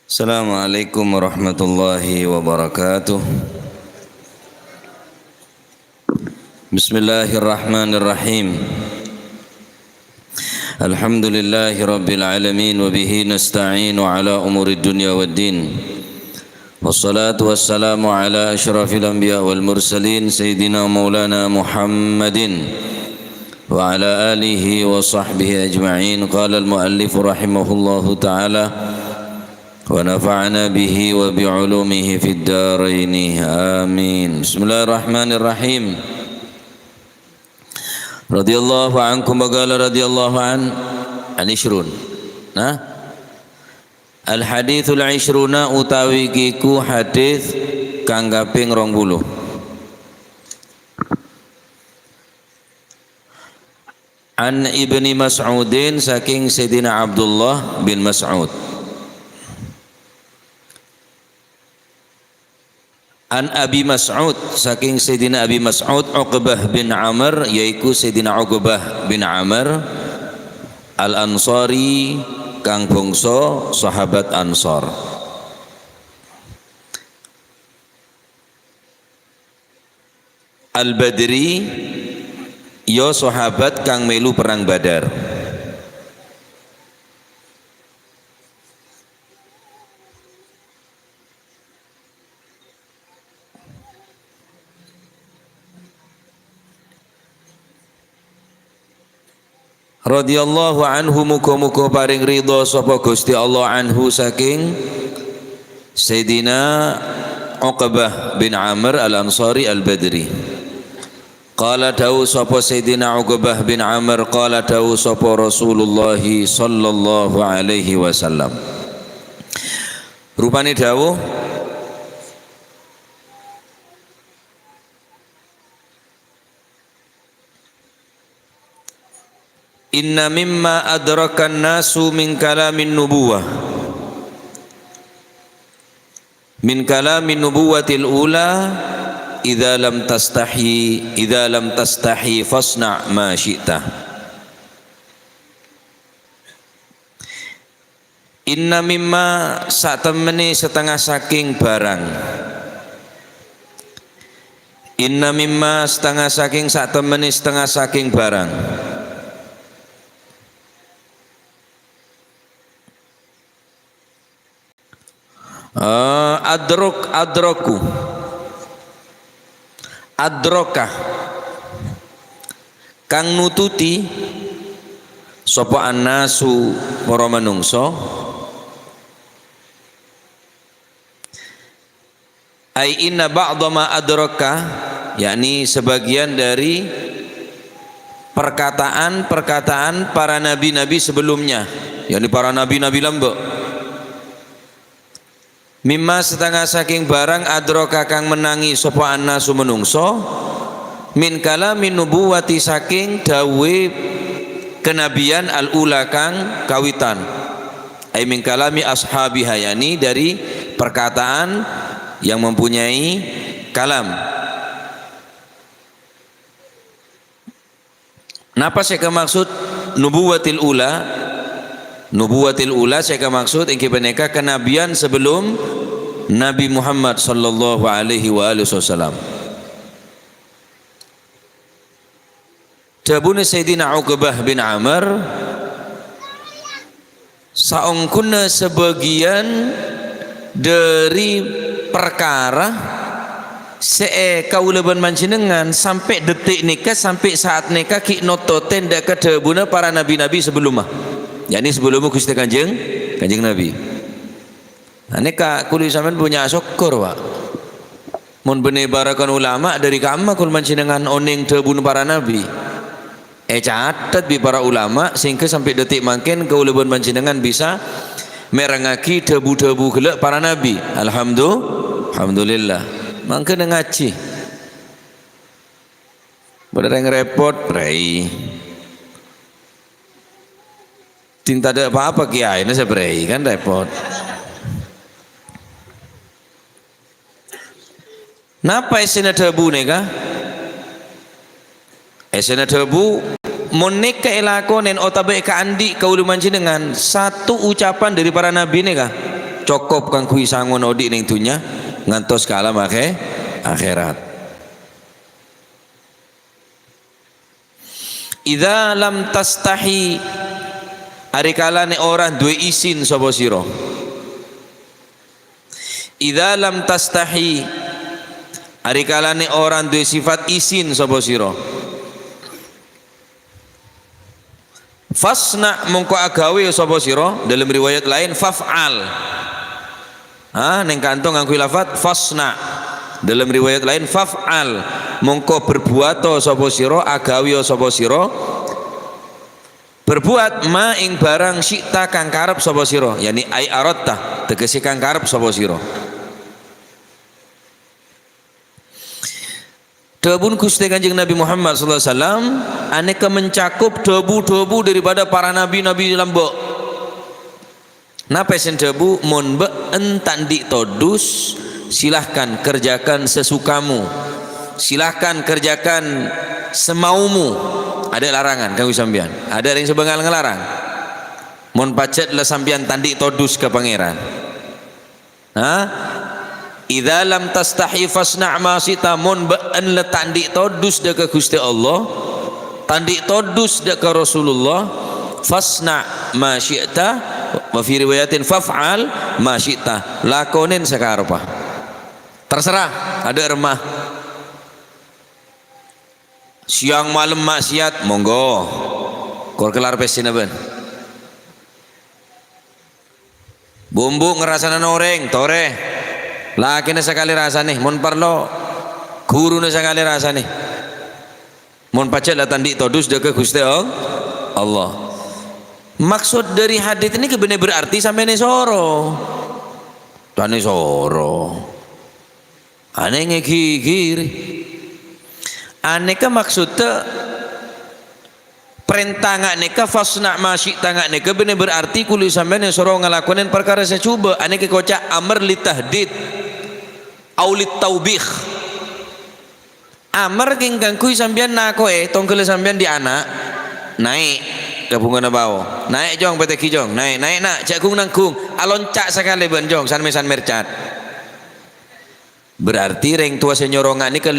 Assalamualaikum warahmatullahi wabarakatuh. Bismillahirrahmanirrahim. Alhamdulillahi rabbil alamin wa bihi nasta'inu ala umuri dunya waddin. Wassalatu wassalamu ala asyrafil anbiya wal mursalin sayyidina maulana Muhammadin wa ala alihi wa sahbihi ajma'in. Qala al-muallif rahimahullahu ta'ala wa nafa'ana bihi wa bi'ulumihi fid dharain amin. Bismillahirrahmanirrahim. Radhiyallahu ankum wa qala radhiyallahu an ishrun. Nah, al hadithul ishruna utawi kiku hadis kang kaping 20. An Ibni Mas'udin saking Sayyidina Abdullah bin Mas'ud. An Abi Mas'ud saking Sayyidina Abi Mas'ud Uqbah bin Amr yaiku Sayyidina Uqbah bin Amr Al-Ansari kang bangsa sahabat Ansar. Al-Badri ya sahabat kang melu perang Badar. Radhiyallahu anhu muga-muga paring ridha sapa Gusti Allah anhu saking Sayyidina Uqbah bin Amr Al-Ansari Al-Badri. Qala dawu sapa Sayyidina Uqbah bin Amr qala dawu sapa Rasulullah sallallahu alaihi wasallam. Rupane dawuh inna mimma adrakan nasu min kalamin nubuwah min kalamin nubuwatil ula idza lam tastahi fasna ma syi'ta. Inna mimma satemene setengah saking barang. Inna mimma setengah saking satemene setengah saking barang. Adroku adroka kang nututi sapa annasu para manungsa ai inna ba'dha ma adroka yakni sebagian dari perkataan para nabi-nabi sebelumnya, yakni para nabi-nabi lambek. Mimma setengah saking barang adroka kang menangi sapa annasu menungso min kalamin nubuwati saking dawe kenabian al-ula kang kawitan ay min kalami ashabi hayani dari perkataan yang mempunyai kalam. Napa saya maksud nubuwatil ula? Nubuwatil ula saya maksud ingki peneka kenabian sebelum Nabi Muhammad sallallahu alaihi wasallam. Jabune Sayyidina Uqbah bin Amr saungkuna sebagian dari perkara kaulaban manjenengan sampai detik nikah sampai saat nikah ki nototen dak kedebuna para nabi-nabi sebelumnya. Yani sebelumnya Gusti Kanjeng Nabi. Nah, nikah kuli sampean punya syukur, Pak. Mun bene barakan ulama dari kama kul manjenengan oning debun para nabi. Catat bi para ulama sehingga sampai detik mangken kaulaban manjenengan bisa merengaki debu-debu gelek para nabi. Alhamdulillah. Mangken ngaji. Bener yang repot, prei. Ting tak ada apa-apa kiai, ini sebrei kan repot. Napa esena debu neka? Esena debu monik ke elakonen otabe ke andi kauluman jenengan satu ucapan dari para nabi neka. cokop kang kui sangon odi ning dunya ngantos ka alam akhirat. Idza lam tastahi ari kalane orang duwe isin sapa sira. Idza lam tastahi ari kalane orang duwe sifat isin sapa sira. Fasna mongko agawe sapa sira, dalam riwayat lain faf'al. Ning kantong nganggo lafat fasna. Dalam riwayat lain faf'al mongko berbuat sapa sira, agawe sapa sira. Berbuat ma ing barang syi'ta kang karep sapa sira, yani ai aratta tegese kang karep sapa sira. Dawuh Gusti Kanjeng Nabi Muhammad sallallahu alaihi wasallam aneka mencakup debu-debu daripada para nabi-nabi lambok. Napa sen debu mon be entandi todus, silahkan kerjakan sesukamu. Silahkan kerjakan semaumu. Ada larangan kanggo sampean. Ada yang sebengal ngelarang. Mon pacet lah sampean tandi todus ke pangeran. Idza lam tastahi fasna' ma sita mun ba'an la tandi todus de ke Gusti Allah, tandi todus de ke Rasulullah, fasna' ma syi'ta wa fi riwayatin faf'al ma syi'ta, lakonin sakarepa. Terserah, ada remah. Siang malam maksiat monggo. Kor kelar pesin ben. Bumbu ngerasana noreng tore. Laki na sekali rasa nih, mon parlo guru na sekali rasa nih, mon pacet latan di todus deke Gusti Allah. Maksud dari hadis ini kebenar berarti sampai nih soro, tani soro, aneh ngegigir, aneh ke maksudnya perintah nggak neka fasna masih tangga neka benar berarti kulit sampai nih soro ngelakuin perkara saya coba, aneh ke kocak amr litahdid. Aulit taubih amar kingkang kui sambian nakoe tongkel sambian di anak naik ke bunga bawa naik jong peteki jong naik nak cak kung nangkung alon cak sekali ben jong san mesan mercat berarti reng tua senyorongan ini ke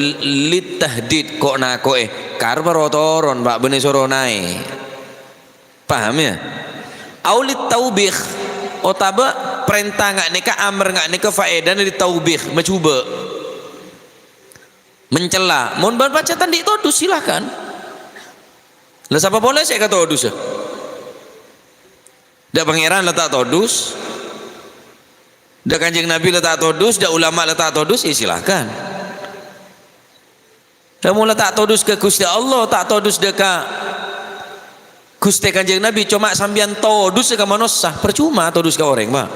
lit tahdid kok nakoe karba rotoron pak bener soro naik paham ya aulit taubih otaba perintah nggak nikah amr nggak nikah faedah dari taubih mencoba mencela mohon baca tadi todus silahkan lah siapa boleh saya kata todus ya dak pangeran letak todus dak kanjeng Nabi letak todus dak ulama letak todus ya silahkan dak mau letak todus ke Gusti Allah tak todus deka Gusti kanjeng Nabi cuma sambian todus ke manusia percuma todus ke orang pak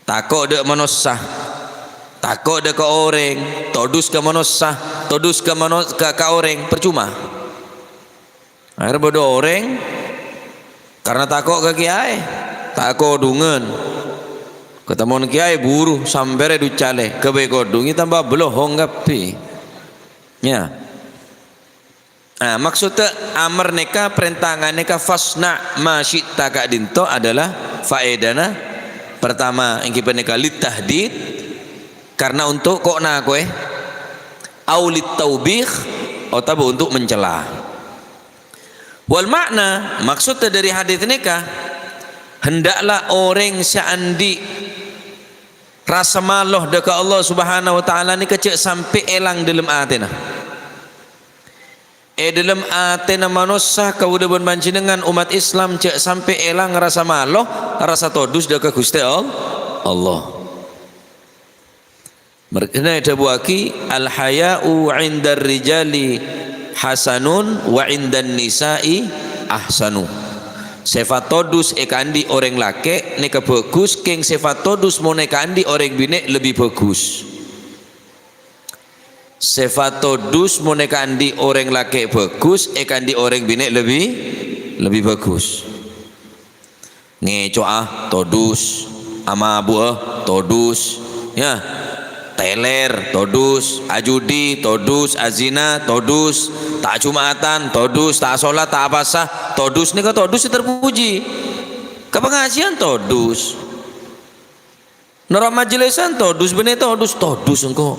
takut dek manusia takut dek ke orang todus ke manusia todus ke orang percuma akhirnya bodoh orang karena takut ke kiai takut dungan ketemu kiai buru sampai du cale kebekodungi tambah belohong ngapi ya maksudnya amar neka perintangan neka fasna masyita kak dinto adalah faedana pertama yang kita nikah lit tahdid karena untuk kok nak kowe aulit taubih atau untuk mencela wal makna maksudnya dari hadis nikah hendaklah orang seandi rasa maluh dekat Allah Subhanahu wa taala ni kecek sampai elang dalam atina dalam atena manusia kaudaban panjenengan umat Islam cek sampai elang rasa maluh rasa todus dekat Gusti Allah. Merkena ada buaki al haya'u 'indar rijali hasanun wa 'indan nisa'i ahsanu. Sifat todus ekandi orang laki neka bagus keng sifat todus mau nekandi orang bine lebih bagus. Sifat todus mau nekandi orang laki bagus ekandi orang bine lebih bagus. Ngecoah todus ama buah todus ya teler todus ajudi todus azina todus tak jumatan todus tak sholat tak apasah todus nih todus terpuji kepengajian todus Nara majlisan todus bene todus engko.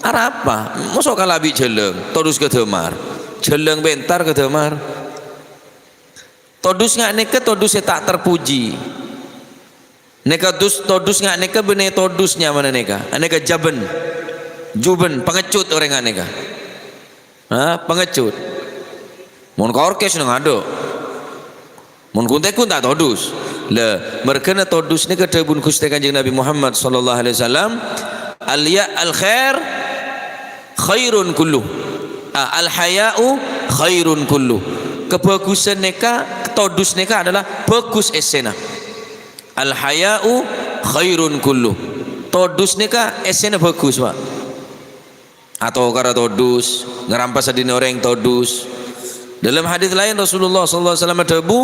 Arep apa? Mosok kalabi jeleng, todus kedemar. Jeleng bentar kedemar. Todus ngak neka todus tak terpuji. Neka todus ngak neka bene todusnya mana neka? Aneka jaben. Juben pengecut orang neka. Pengecut. Mun korkes nang ado. Mun kuntekun tak todus. Le merkena todus ni kedebun Gusti Kanjeng Nabi Muhammad sallallahu alaihi wasallam al khair khairun kullu. Al haya'u khairun kullu. Kebagusan neka todus neka adalah bagus esena. Al haya'u khairun kullu. Todus neka esena bagus, Pak. Atau kara todus ngerampas adine orang todus. Dalam hadis lain Rasulullah sallallahu alaihi wasallam debu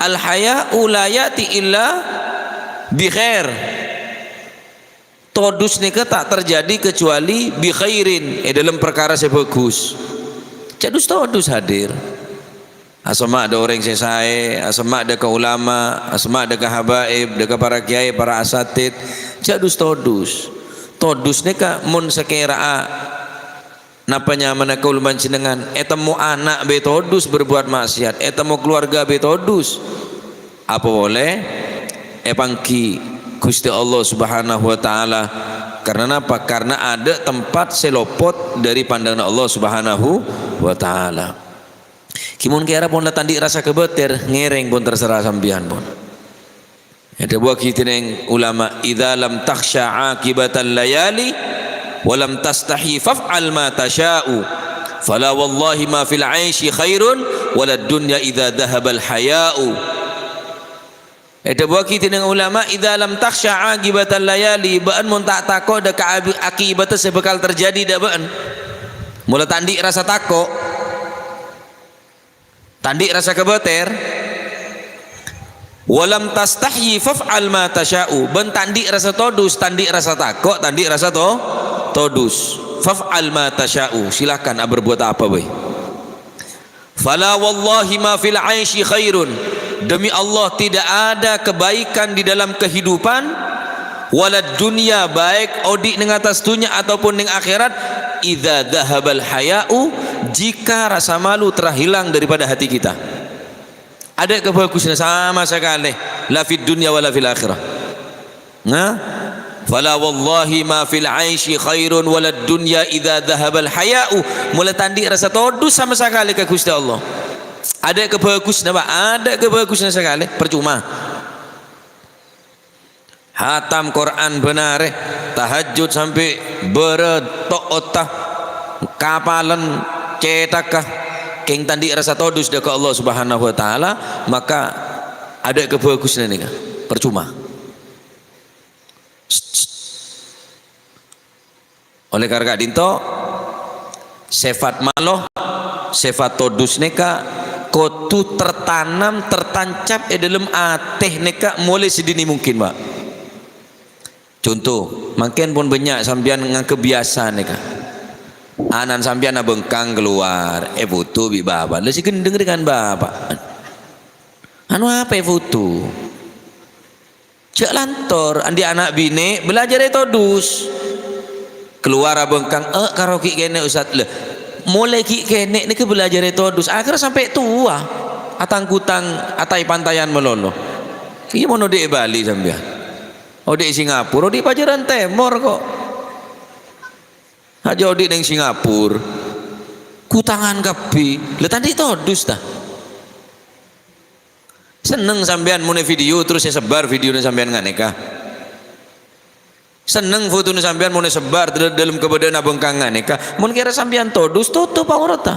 al haya'u la yati illa bi khair. Todus nika tak terjadi kecuali bi khairin, dalam perkara yang bagus. Jadus todus hadir. Asma ada orang sesae, asma ada ke ulama, asma ada ke habaib, ada ke para kiai, para asatid. Jadus todus. Todus nika mun sekira napanya mana kaul mancinengan etemu anak betodus berbuat maksiat, etemu keluarga betodus apa boleh pangki Gusti Allah Subhanahu wa taala. Karena apa? Karena ada tempat selopot dari pandangan Allah Subhanahu wa taala. Kimun kira pun tandi rasa kebeter ngereng pun terserah sambian pun. Ada buah kita yang ulama idza lam takhsha akibatal layali walam tastahi faf'al ma tasha'u fala wallahi ma fil 'aishi khairun walad dunya idza dhahabal haya'u. Ada buah kita dengan ulama idza lam takhsha aqibatal layali baan mun tak takok dak akibatnya sebekal terjadi dak baan. Mula tandik rasa takok, tandik rasa kebeter. Walam tastahyi faf'al ma tasha'u. Ben tandik rasa todus, tandik rasa takok, tandik rasa todus. Faf'al ma tasha'u. Silakan berbuat apa boy. Fala wallahi ma fil 'aishi khairun. Demi Allah tidak ada kebaikan di dalam kehidupan walad dunia baik odi ning atas dunia ataupun ning akhirat idza dhahabal haya'u jika rasa malu telah hilang daripada hati kita. Ada kebagusan sama sekali la fid dunya wala fil akhirah. Fala wallahi ma fil 'aishi khairun walad dunya idza dhahabal haya'u. Mula tandi rasa todus sama sekali ke Gusti Allah. Ada kebagusan apa? Ada kebagusan sekali, percuma. Hatam Quran benar, tahajud sampai beretok otak, kapalan cetakah, keng tandi rasa todus dekat Allah Subhanahu Wa Taala, maka ada kebagusan ini, percuma. Oleh karena dinto, sifat maloh, sifat todus neka kotu tertanam tertancap dalam ateh neka mulai sedini mungkin, Pak. Contoh, makin pun banyak sambian dengan kebiasaan neka. Anan sambian bengkang keluar, foto bi bapak, lesi gendeng dengan bapak. Anu apa foto? Cek lantor, andi anak bini belajar todus. Keluar bengkang, karaoke kene ustad le. Mulai ki kene ni ke belajar todus akhirnya sampai tua atang kutang atai pantayan melolo. Iya mau di Bali sambian, di Singapura, di Pajaran Timur kok. Aja di neng Singapura, kutangan kapi, letan di todus dah. Seneng sambian mau video terus saya sebar video sambian nganeka. Seneng foto nu sampean mau sebar dalam keberadaan bengkangan neka mun kira sampean todus tutup aurata.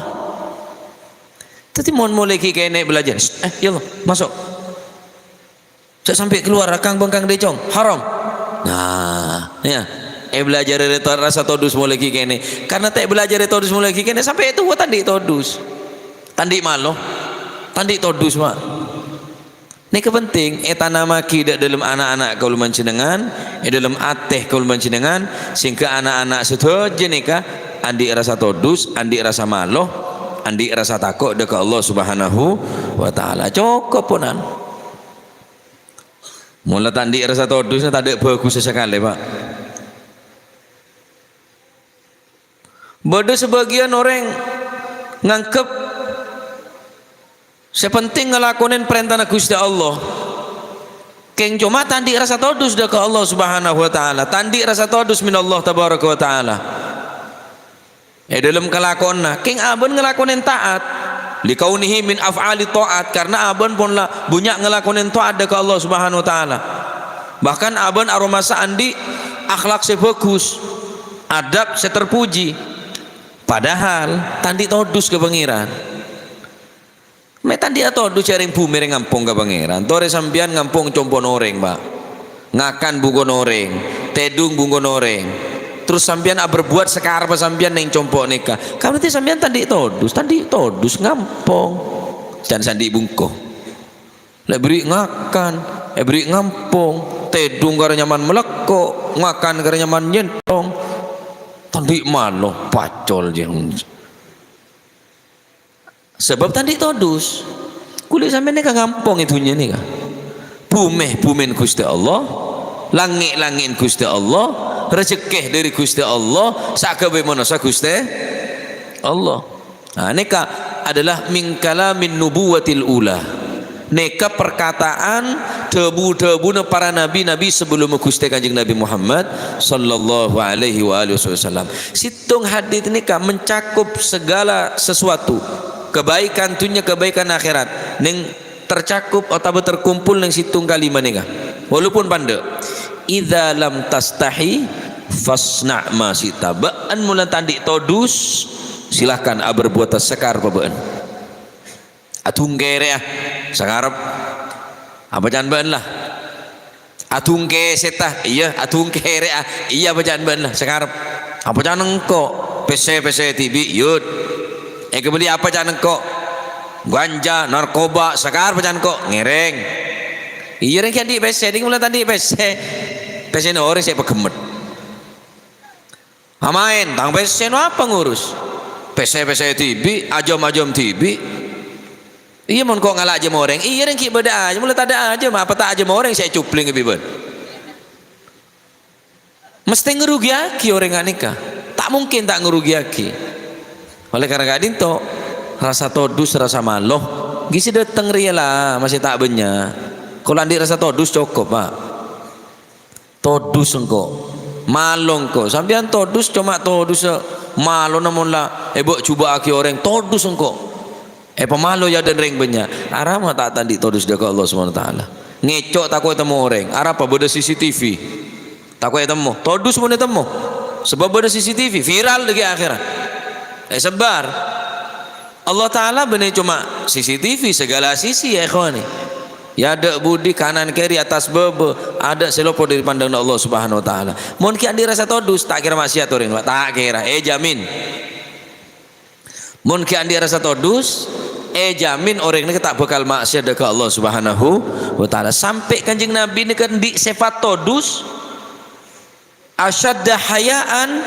Tadi mau mulai kene belajar yalla masuk saya sampai keluar akang bengkang decong haram. Nah ya belajar rasa todus mulai kene karena tak belajar todus mulai kene sampai itu buat tandi todus tandi malo tandi todus mak. Ini penting nama kita dalam anak-anak kaul mancinengan, dalam ateh kaul mancinengan, sehingga anak-anak setuju nikah, andi rasa todus, andi rasa maloh, andi rasa takut dekat Allah Subhanahu wa taala. Cukup punan. Mula tandi rasa todusnya tak ada bagus sekali pak. Bodoh sebagian orang ngangkep sepenting ngelakonin perintah Gusti Allah. Keng cuma tandi rasa todus dah ke Allah Subhanahu wa taala. Tandi rasa todus min Allah tabaraka wa taala. Dalam kelakonna keng aben ngelakonin taat. Likaunihi min af'ali taat, karena aben pun lah banyak ngelakonin taat dah ke Allah Subhanahu wa taala. Bahkan aben aromasa andi akhlak sebagus, adab seterpuji. Padahal tandi todus ke pangeran. Me tandi todus cari bumi ngampung ke pangeran. Tore sambian ngampung compon oreng, Pak. Ngakan bungon oreng, tedung bungon oreng. Terus sambian berbuat sekarang sambian neng compok nikah. Kamu nanti sambian tandi todus ngampung. Dan sandi bungko. Lek beri ngakan, beri ngampung, tedung gara nyaman melekok, ngakan gara nyaman nyentong. Tandi malo pacol je. Sebab tandi todus kulit sampai neka ngampung itunya nih kah. Bumen Gusti Allah, langit Gusti Allah, rezeki dari Gusti Allah, sakabe manusia Gusti Allah. Nah, neka adalah min kalamin nubuwatil ula. Neka perkataan debu-debu para nabi sebelum Gusti Kanjeng Nabi Muhammad sallallahu alaihi wasallam. Situng hadis neka mencakup segala sesuatu, kebaikan dunia, kebaikan akhirat. Neng tercakup atau terkumpul neng situng kalimat neka. Walaupun pandai. Idza lam tastahi fasna' ma sita. Baan mulan tandi todus silahkan berbuat sekar pabaan. Atung kere sakarep apa jangan ban lah. Atung ke setah iya atung kere iya apa jangan ban lah sakarep apa jangan engko PC tibi yud kebeli apa jangan engko ganja narkoba sakar apa jangan engko ngereng iya reng kian di PC di mulai tadi PC no orang saya pegemet amain tang PC no apa ngurus PC tibi ajom tibi. Iya mon kok ngalah aja orang. Iya reng ki beda aja mulai tada aja mah apa tak aja orang saya cupling ke bibet. Mesti ngerugi aki orang nikah. Tak mungkin tak ngerugi aki. Oleh karena gadin to rasa todus rasa maloh. Gisi dateng ria lah masih tak benya. Kalau andi rasa todus cukup pak. Todus engko malong ko. Sambian todus cuma todus malo namun lah. Bok coba aki orang todus engko. Pemalu ya dan ring banyak. Arah mah tak tadi todus dia ke Allah Subhanahu wa taala. Ngecok takut temu orang. Arah apa beda CCTV. Takut temu. Todus pun temu. Sebab beda CCTV viral di akhirat. Sebar. Allah taala benar cuma CCTV segala sisi ya ikhwani. Ya ada budi kanan kiri atas bebe ada selopo dari pandang Allah Subhanahu wa taala. Mun ki andi rasa todus tak kira maksiat orang tak kira jamin. Mun ki andi rasa todus jamin orang ini tak bakal maksiat ke Allah Subhanahu wa taala. Sampai Kanjeng Nabi ini kan di sifat todus asyadda hayaan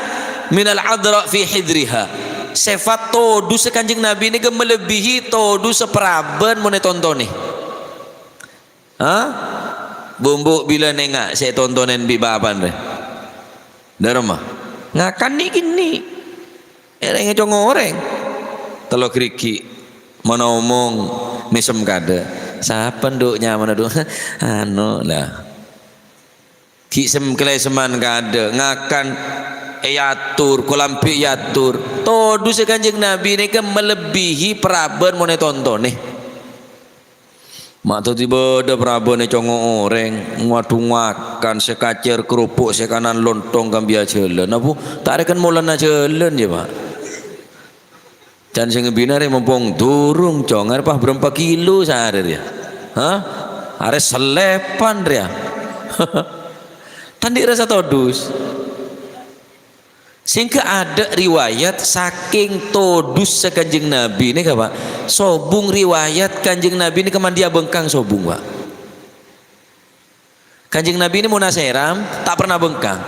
minal adra fi hidriha. Sifat todus Kanjeng Nabi ini kan melebihi todus seperaban mun tonton nih. Bumbu bila nengak saya tontonin bi bapan deh. Darma. Ngakan nih gini. Ereng ngoreng. Telo kriki mana omong mesem kada siapa nduknya mana do anu lah ki sem kelai seman kada ngakan yatur kolampi yatur todus Kanjeng Nabi ini kan melebihi peraban mau tonton nih mak tu tiba ada peraban nih congo oreng ngadu makan sekacer kerupuk sekanan lontong kambia jalan apa tak ada kan mulana jalan ya pak. Dan sing binare mumpung durung cong arep berapa kilo sehari dia. Are selepan dia. Tandi rasa todus. Sehingga ada riwayat saking todus Kanjeng Nabi ini Pak. Sobung riwayat Kanjeng Nabi ini kemandia bengkang sobung Pak. Kanjeng Nabi ini mau naseram tak pernah bengkang.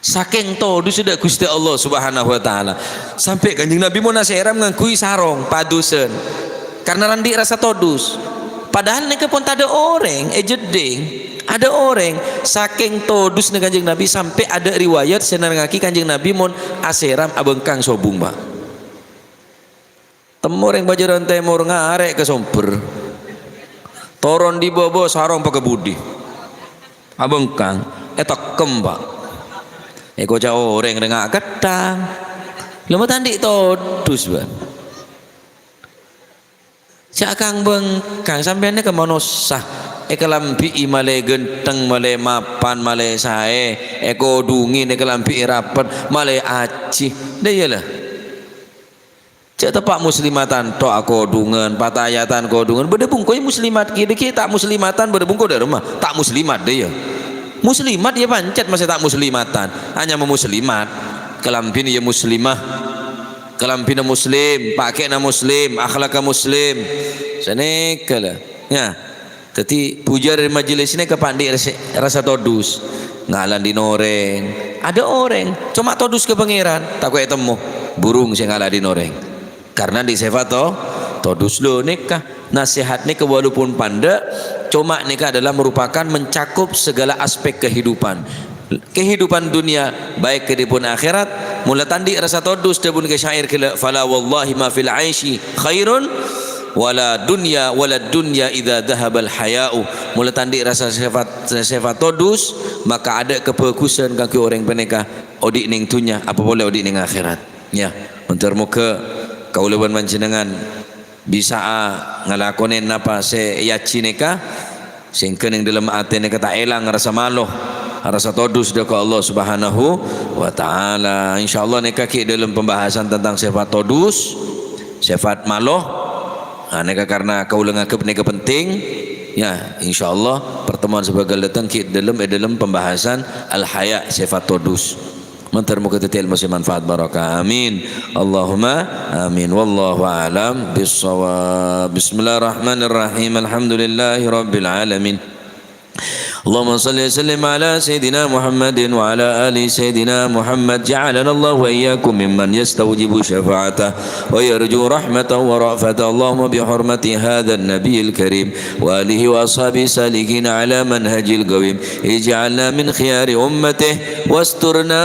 Saking todus sudah Gusti Allah Subhanahu wa taala. Sampai Kanjeng Nabi mau naseram ngangkui sarong padusen. Karena randi rasa todus. Padahal neka pun tak ada orang, jeding. Ada orang saking todus dengan Kanjeng Nabi sampai ada riwayat senar ngaki Kanjeng Nabi mon aseram abengkang sobung pak. Temur yang bajaran temur ngarek ke somper. Toron di bobo sarong pakai budi. Abengkang tekem pak. Eko jauh orang dengan ketang. Lama tadi todus pak. Cakang bengkang sampai ni ke manusia. Ekalampi imale genteng male mapan male sae. Eko dungin ekalampi rapat male aci. Dah iyalah. Cak tepak muslimatan to aku dungan patayatan ko dungan berdebung koi muslimat kiri tak muslimatan berdebung ko dari rumah tak muslimat dia. Muslimat dia pancet masih tak muslimatan. Hanya memuslimat. Kelampin ya muslimah. Kelampina muslim, pakainya muslim, akhlaknya muslim. Senekalah. Ya. Tetapi puja dari majelis ini kepandik rasa todus. Ngalan di noreng. Ada orang cuma todus ke pangeran, tak kau temu burung sing ngalah di noreng. Karena di sifat todus lo nikah. Nasihat nikah walaupun panda, cuma nikah adalah merupakan mencakup segala aspek kehidupan dunia baik kehidupan akhirat. Mula tandi rasa todus dabun ke syair kala fala wallahi ma fil aishi khairun wala dunya idza dhahabal haya'u. Mula tandi rasa sifat todus maka ada keperkusan kaki orang peneka odik ning dunya apa boleh odik ning akhirat. Ya, untuk muka kaulaban panjenengan bisa ngalakonen apa se yaci neka sing kening dalam ati neka tak elang rasa malu rasa todus dia ke Allah Subhanahu wa taala. Insyaallah neka ki dalam pembahasan tentang sifat todus, sifat maluh. Neka karena kau lengakep neka penting. Ya, insyaallah pertemuan sebagai datang ki dalam pembahasan al-haya sifat todus. Mantar muka tetel masih manfaat barakah. Amin. Allahumma amin. Wallahu a'lam bis-shawab. Bismillahirrahmanirrahim. Alhamdulillahi rabbil alamin. اللهم صل وسلم على سيدنا محمد وعلى آل سيدنا محمد جعلنا الله وإياكم ممن يستوجب شفاعته ويرجو رحمته ورأفته اللهم بحرمة هذا النبي الكريم وآله وأصحابه سالكين على منهج القويم اجعلنا من خيار أمته واسترنا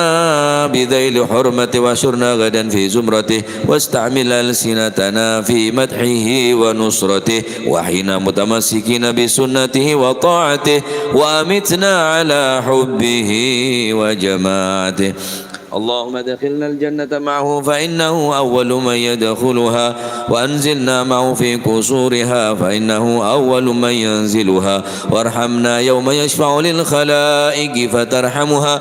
بذيل حرمته واشرنا غدا في زمرته واستعمل ألسنتنا في مدحه ونصرته وحين متمسكين بسنته وطاعته وأمتنا على حبه وجماعته اللهم ادخلنا الجنة معه فإنه أول من يدخلها وأنزلنا معه في قصورها فإنه أول من ينزلها وارحمنا يوم يشفع للخلائق فترحمها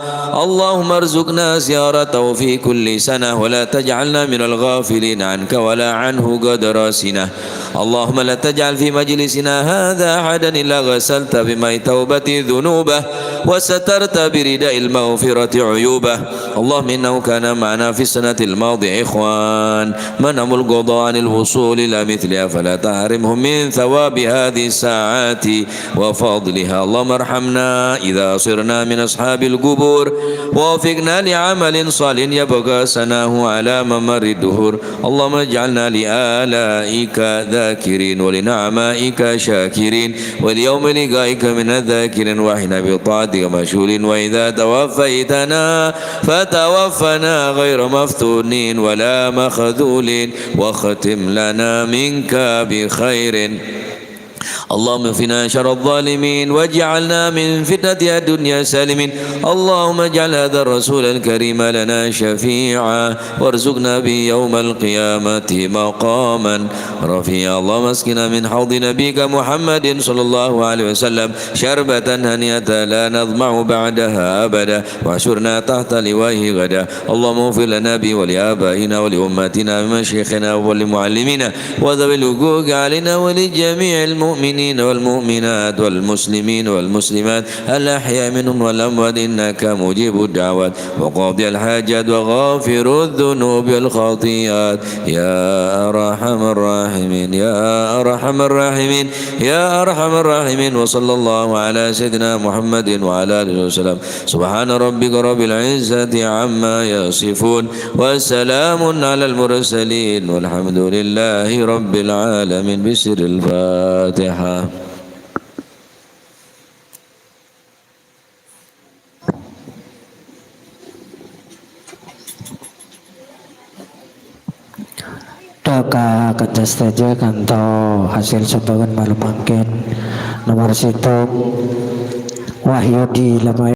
اللهم ارزقنا زيارته في كل سنة ولا تجعلنا من الغافلين عنك ولا عنه قد راسنا اللهم لا تجعل في مجلسنا هذا أحدا إلا غسلت بماء توبة ذنوبه وسترت برداء المغفرة عيوبه اللهم إنه كان معنا في السنة الماضية إخوان منعوا القضاء عن الوصول إلى مثلها فلا تحرمهم من ثواب هذه الساعات وفضلها اللهم ارحمنا إذا صرنا من أصحاب القبور ووفقنا لعمل صالح يبقى سناه على ممر الدهور اللهم اجعلنا لآلائك ذاكرين ولنعمائك شاكرين واليوم لقائك من الذاكرين وحنا بطاعتك مشغولين وإذا توفيتنا فتوفنا غير مفتونين ولا مخذولين واختم لنا منك بخير اللهم اكفنا شر الظالمين واجعلنا من فتنة الدنيا سالمين اللهم اجعل هذا الرسول الكريم لنا شفيعا وارزقنا به يوم القيامة مقاما رفيعا اللهم اسقنا من حوض نبيك محمد صلى الله عليه وسلم شربة هنيئة لا نظمع بعدها أبدا واحشرنا تحت لوائه غدا اللهم اغفر لنا به ولآبائنا ولأمتنا ومشايخنا ولمعلمينا وذوي الحقوق علينا ولجميع المؤمنين والمؤمنات والمسلمين والمسلمات الأحياء منهم والأموات إنك مجيب الدعوات وقاضي الحاجات وغافر الذنوب والخطيئات يا أرحم الراحمين يا أرحم الراحمين يا أرحم الراحمين وصلى الله على سيدنا محمد وعلى آله وسلم سبحان ربك رب العزة عما يصفون وسلام على المرسلين والحمد لله رب العالمين بسر الفاتحة Doka kertas saja kanto hasil sumbangan malu mungkin nomor situng Wahyudi Lamai